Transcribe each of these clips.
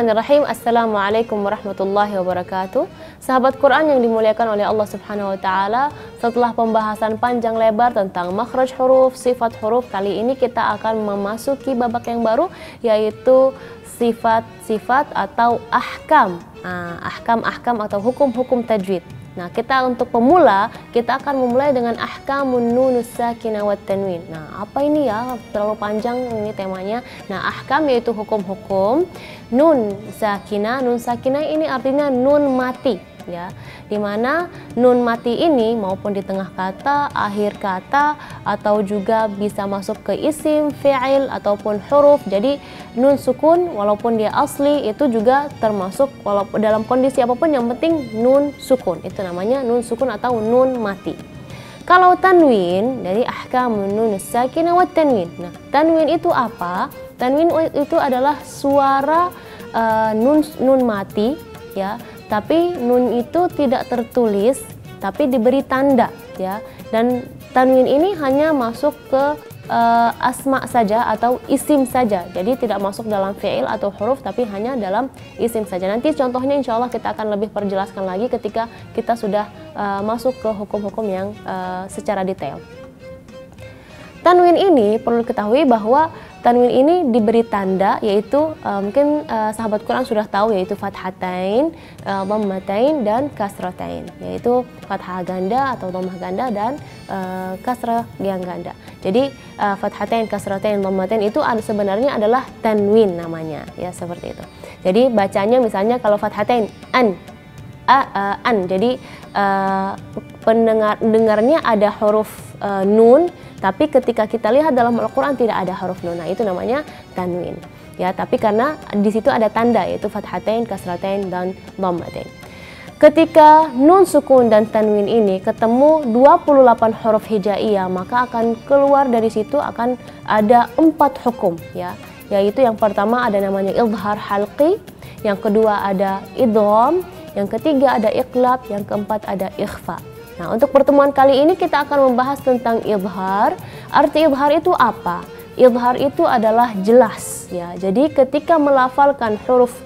Bismillahirrahmanirrahim. Assalamualaikum warahmatullahi wabarakatuh. Sahabat Quran yang dimuliakan oleh Allah Subhanahu wa taala, setelah pembahasan panjang lebar tentang makhraj huruf, sifat huruf, kali ini kita akan memasuki babak yang baru, yaitu sifat-sifat atau ahkam. Ahkam-ahkam atau hukum-hukum tajwid. Nah, kita untuk pemula, kita akan memulai dengan ahkamun nunus sakinah wat tanwin. Nah, apa ini ya? Terlalu panjang ini temanya. Nah, ahkam yaitu hukum-hukum. Nun sakinah ini artinya nun mati, ya. Dimana nun mati ini maupun di tengah kata, akhir kata, atau juga bisa masuk ke isim, fi'il, ataupun huruf. Jadi nun sukun walaupun dia asli itu juga termasuk walaupun dalam kondisi apapun, yang penting nun sukun. Itu namanya nun sukun atau nun mati. Kalau tanwin, dari ahkam nun sakinah wat tanwin. Nah, tanwin itu apa? Tanwin itu adalah suara nun mati, ya. Tapi nun itu tidak tertulis, tapi diberi tanda, ya. Dan tanwin ini hanya masuk ke asma saja atau isim saja. Jadi tidak masuk dalam fi'il atau huruf, tapi hanya dalam isim saja. Nanti contohnya insya Allah kita akan lebih perjelaskan lagi ketika kita sudah masuk ke hukum-hukum yang secara detail. Tanwin ini perlu diketahui bahwa tanwin ini diberi tanda, yaitu mungkin sahabat Quran sudah tahu, yaitu fathatain, dhammatain, dan kasratain, yaitu fathah ganda atau dhammah ganda dan kasrah yang ganda. Jadi fathatain, kasratain, dhammatain itu sebenarnya adalah tanwin namanya, ya, seperti itu. Jadi bacanya misalnya kalau fathatain an, jadi pendengarnya ada huruf nun, tapi ketika kita lihat dalam Al-Quran tidak ada huruf nun. Nah, itu namanya tanwin, ya. Tapi karena di situ ada tanda, yaitu fathatain, kasratain, dan dhammatain. Ketika nun sukun dan tanwin ini ketemu 28 huruf hijaiyah, maka akan keluar dari situ akan ada 4 hukum, ya. Yaitu yang pertama ada namanya idhar halqi, yang kedua ada idgham, yang ketiga ada iqlab, yang keempat ada ikhfa. Nah, untuk pertemuan kali ini kita akan membahas tentang idhar. Arti idhar itu apa? Idhar itu adalah jelas, ya. Jadi ketika melafalkan huruf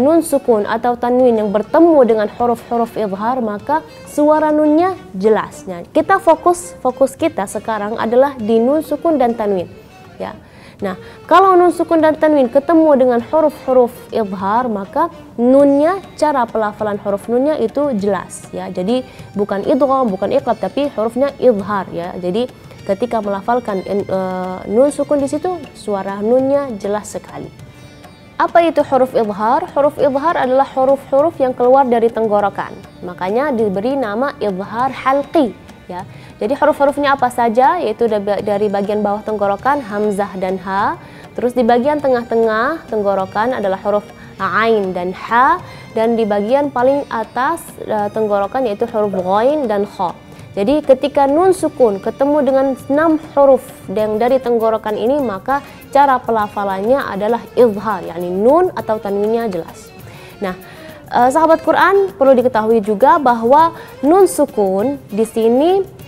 nun sukun atau tanwin yang bertemu dengan huruf-huruf idhar, maka suara nunnya jelas. Nah, kita fokus kita sekarang adalah di nun sukun dan tanwin, ya. Nah, kalau nun sukun dan tanwin ketemu dengan huruf-huruf idhar, maka nunnya, cara pelafalan huruf nunnya itu jelas, ya. Jadi bukan idgham, bukan iqlab, tapi hurufnya idhar, ya. Jadi ketika melafalkan nun sukun di situ, suara nunnya jelas sekali. Apa itu huruf idhar? Huruf idhar adalah huruf-huruf yang keluar dari tenggorokan. Makanya diberi nama idhar halqi, ya. Jadi huruf-hurufnya apa saja? Yaitu dari bagian bawah tenggorokan, hamzah dan ha. Terus di bagian tengah-tengah tenggorokan adalah huruf ain dan ha. Dan di bagian paling atas tenggorokan yaitu huruf ghain dan kha. Jadi ketika nun sukun ketemu dengan 6 huruf yang dari tenggorokan ini, maka cara pelafalannya adalah izhar, yakni nun atau tanwinnya jelas. Nah, sahabat Quran perlu diketahui juga bahwa nun sukun di sini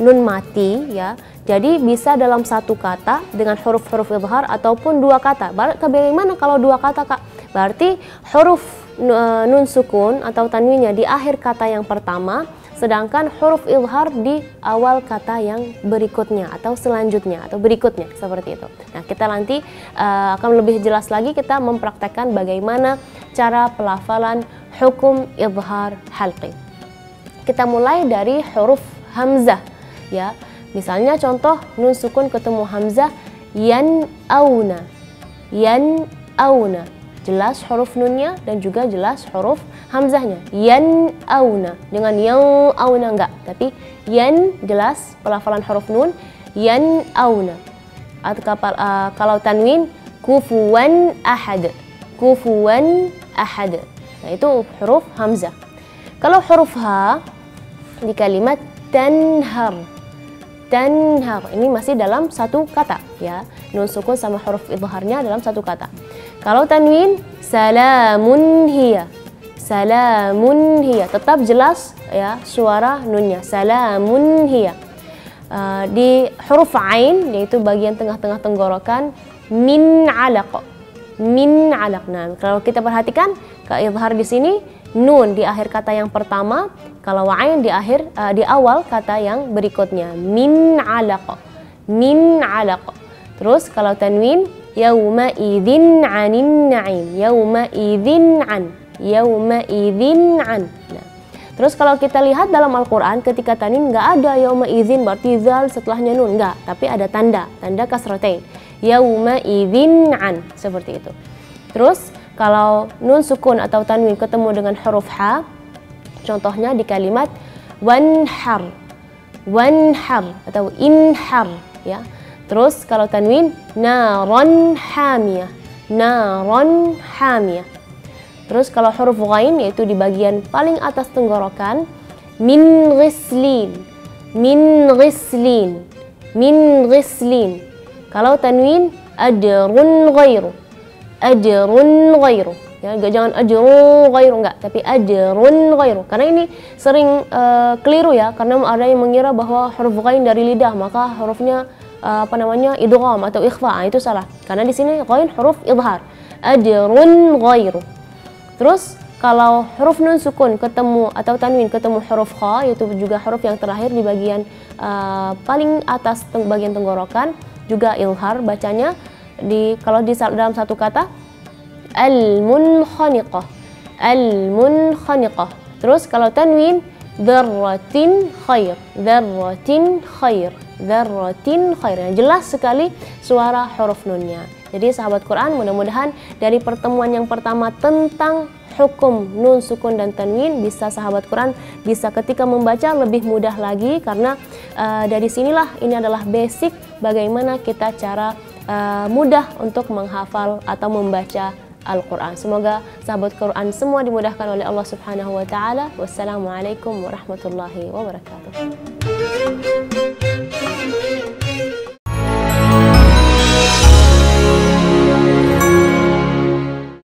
nun mati, ya. Jadi bisa dalam satu kata dengan huruf-huruf izhar ataupun 2 kata. Bagaimana kalau 2 kata, Kak? Berarti huruf nun sukun atau tanwinnya di akhir kata yang pertama, sedangkan huruf izhar di awal kata yang berikutnya atau selanjutnya atau berikutnya, seperti itu. Nah, kita nanti akan lebih jelas lagi, kita mempraktekkan bagaimana cara pelafalan hukum izhar halqi. Kita mulai dari huruf hamzah, ya. Misalnya contoh nun sukun ketemu hamzah, yan auna, jelas huruf nunnya dan juga jelas huruf hamzahnya. Yan auna, dengan yang auna enggak, tapi yan jelas pelafalan huruf nun, yan auna. Atau kalau tanwin kufuwan ahad, nah itu huruf hamzah. Kalau huruf ha di kalimat tanhar, ini masih dalam satu kata, ya. Nun sukun sama huruf idharnya dalam satu kata. Kalau tanwin salamun hiya, tetap jelas, ya, suara nunnya, salamun hiya. Di huruf ain, yaitu bagian tengah-tengah tenggorokan, min alaq, min alaq. Nah, kalau kita perhatikan izhar di sini nun di akhir kata yang pertama, kalau ain di awal kata yang berikutnya, min alaq. Min alaq. Terus kalau tanwin yauma idzin 'anin na'im. Yauma idzin 'an. Yauma idzin 'an. Nah, terus kalau kita lihat dalam Al-Quran ketika tanwin nggak ada yauma idzin berarti zal setelahnya nun, nggak, tapi ada tanda kasratain. Yauma idzin 'an, seperti itu. Terus kalau nun sukun atau tanwin ketemu dengan huruf ha, contohnya di kalimat wanhar, wanhar atau inhar, ya. Terus kalau tanwin naron hamiyah, naron hamiyah. Terus kalau huruf ghain yaitu di bagian paling atas tenggorokan, min ghislin, min ghislin, min ghislin. Kalau tanwin ajrun ghairu, ajrun ghairu. Ya, jangan ajrun ghairu, enggak, tapi ajrun ghairu. Karena ini sering keliru ya, karena ada yang mengira bahwa huruf ghain dari lidah, maka hurufnya idgham atau ikhfa. Itu salah. Karena di sini ghain huruf idhar. Ajrun ghairu. Terus kalau huruf nun sukun ketemu atau tanwin ketemu huruf kha, yaitu juga huruf yang terakhir di bagian paling atas bagian tenggorokan, juga ilhar bacanya kalau di dalam satu kata al-munkhaniqah, al-munkhaniqah. Terus kalau tanwin dzarratin khair, dzarratin khair, dzarratin khair. Jelas sekali suara huruf nunnya. Jadi sahabat Quran, mudah-mudahan dari pertemuan yang pertama tentang hukum nun sukun dan tanwin, bisa sahabat Quran bisa ketika membaca lebih mudah lagi, karena dari sinilah ini adalah basic bagaimana kita cara mudah untuk menghafal atau membaca Al-Quran. Semoga sahabat Quran semua dimudahkan oleh Allah Subhanahu wa taala. Wassalamualaikum warahmatullahi wabarakatuh.